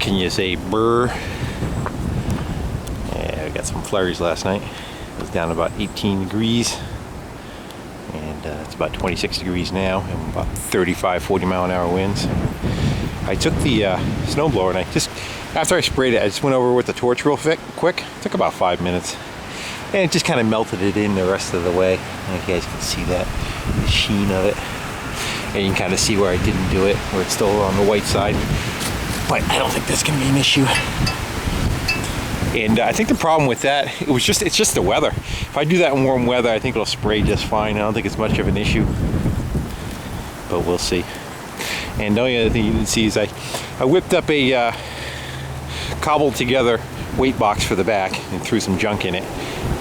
Can you say burr? Yeah, we got some flurries last night. It was down to about 18 degrees. And it's about 26 degrees now, and about 35, 40 mile an hour winds. I took the snowblower and after I sprayed it, I just went over with the torch real quick. It took about 5 minutes. And it just kind of melted it in the rest of the way. And you guys can see that, the sheen of it. And you can kind of see where I didn't do it, where it's still on the white side. But I don't think that's going to be an issue. And I think the problem with that, it's just the weather. If I do that in warm weather, I think it'll spray just fine. I don't think it's much of an issue. But we'll see. And the only other thing you didn't see is I whipped up a cobbled together weight box for the back and threw some junk in it.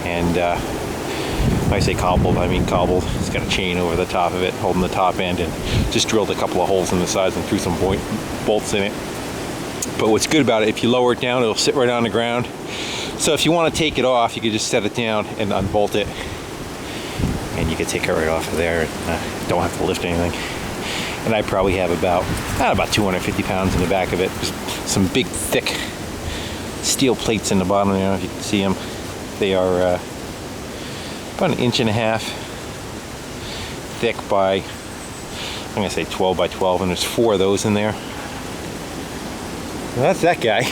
And when I say cobbled, I mean cobbled. It's got a chain over the top of it, holding the top end, and just drilled a couple of holes in the sides and threw some bolts in it. But what's good about it, if you lower it down, it'll sit right on the ground. So if you want to take it off, you can just set it down and unbolt it, and you can take it right off of there and don't have to lift anything. And I probably have about 250 pounds in the back of it. Just some big, thick steel plates in the bottom there, if you can see them. They are about 1.5 inches thick by, I'm going to say 12 by 12, and there's 4 of those in there. Well, that's that guy.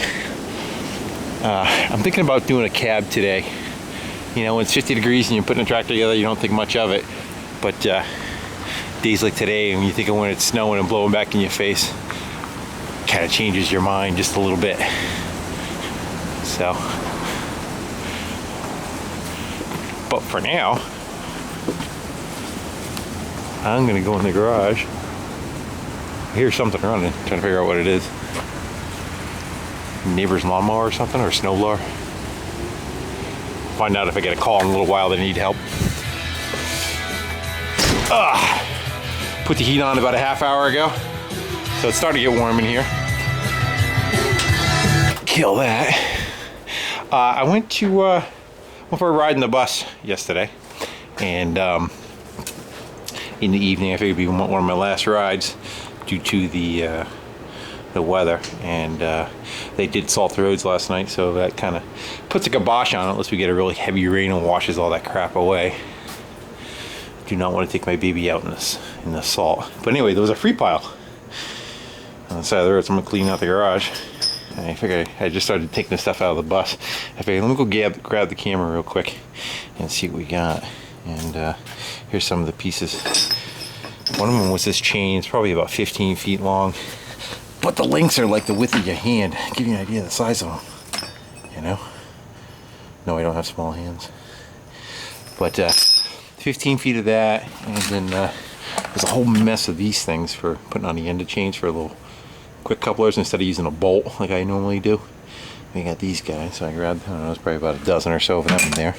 I'm thinking about doing a cab today. You know, when it's 50 degrees and you're putting a tractor together, you don't think much of it. But days like today, and you think of when it's snowing and blowing back in your face, kind of changes your mind just a little bit. So, but for now, I'm gonna go in the garage. I hear something running, trying to figure out what it is. Neighbor's lawnmower or something, or a snowblower. Find out if I get a call in a little while that I need help. Put the heat on about a half hour ago, so it's starting to get warm in here. Kill that. I went for a ride in the bus yesterday, and in the evening I figured it'd be one of my last rides due to the weather, and they did salt the roads last night, so that kind of puts a kibosh on it unless we get a really heavy rain and washes all that crap away. Do not want to take my baby out in the salt. But anyway, there was a free pile on the side of the road, so I'm gonna clean out the garage. And I figured I just started taking the stuff out of the bus. I figured, let me go grab the camera real quick and see what we got. And here's some of the pieces. One of them was this chain. It's probably about 15 feet long, but the links are like the width of your hand. Give you an idea of the size of them, you know? No, I don't have small hands. But 15 feet of that, and then there's a whole mess of these things for putting on the end of chains for a little quick couplers instead of using a bolt like I normally do. We got these guys, so I grabbed, I don't know, there's probably about a dozen or so of them in there.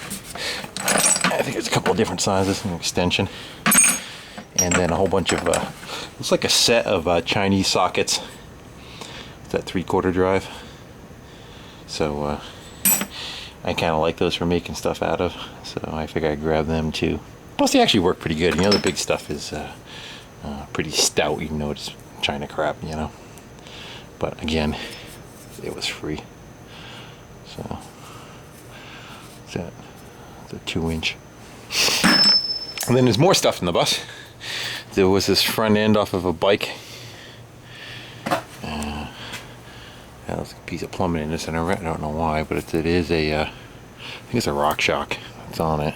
I think there's a couple of different sizes, an extension, and then a whole bunch of, looks like a set of Chinese sockets. It's that 3/4 drive. So I kind of like those for making stuff out of, so I figured I'd grab them too. Plus they actually work pretty good. You know, the big stuff is pretty stout, even though it's China crap, you know. But again, it was free. So that's the 2-inch. And then there's more stuff in the bus. There was this front end off of a bike. There's a piece of plumbing in this, and I don't know why, but it is a, I think it's a RockShox that's on it.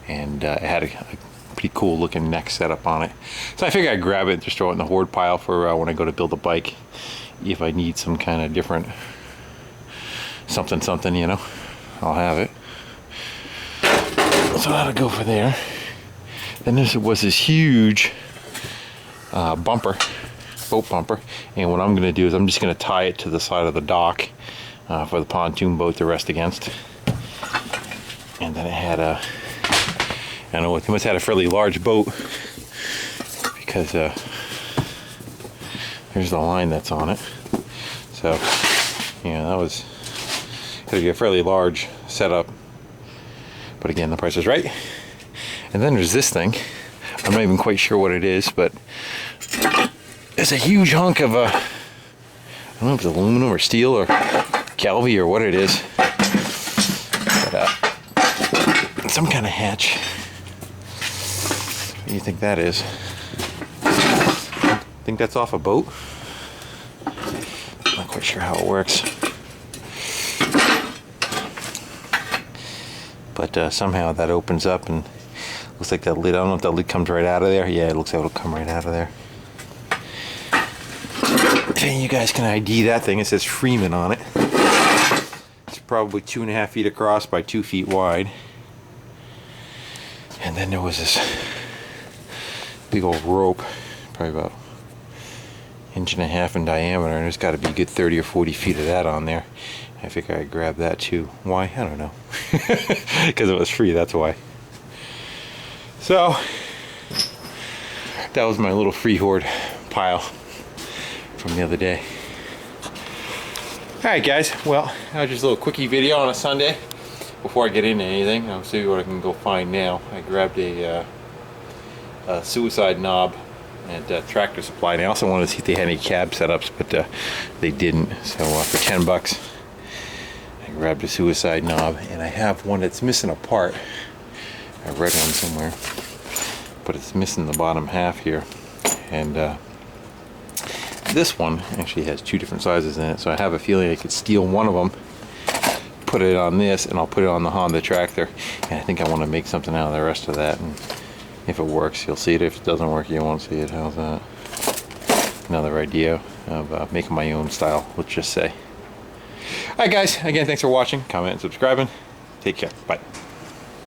And it had a pretty cool looking neck setup on it. So I figured I'd grab it and just throw it in the hoard pile for when I go to build a bike. If I need some kind of different something, you know, I'll have it. So that'll go for there. Then there was this huge bumper, boat bumper, and what I'm going to do is I'm just going to tie it to the side of the dock for the pontoon boat to rest against. And then it had a, I don't know, it must have had a fairly large boat, because here's the line that's on it. So yeah, that was going to be a fairly large setup, but again, the price is right. And then there's this thing. I'm not even quite sure what it is, but there's a huge hunk of a, I don't don't know if it's aluminum or steel or Calvi or what it is. But some kind of hatch. What do you think that is? Think that's off a boat? Not quite sure how it works. But somehow that opens up and looks like that lid. I don't know if that lid comes right out of there. Yeah, it looks like it'll come right out of there. And you guys can ID that thing. It says Freeman on it. It's probably 2.5 feet across by 2 feet wide. And then there was this big old rope, probably about 1.5 inches in diameter, and there's got to be a good 30 or 40 feet of that on there. I figure I'd grab that too. Why? I don't know. Because it was free, that's why. So, that was my little freeboard pile from the other day. Alright guys, well, that was just a little quickie video on a Sunday. Before I get into anything, I'll see what I can go find now. I grabbed a suicide knob at Tractor Supply, and I also wanted to see if they had any cab setups, but they didn't. So for 10 bucks, I grabbed a suicide knob, and I have one that's missing a part. I read one somewhere, but it's missing the bottom half here. And this one actually has 2 different sizes in it, so I have a feeling I could steal one of them, put it on this, and I'll put it on the Honda tractor. And I think I want to make something out of the rest of that. And if it works, you'll see it. If it doesn't work, you won't see it. How's that? Another idea of making my own style, let's just say. Alright guys, again, thanks for watching, comment, and subscribing. Take care. Bye.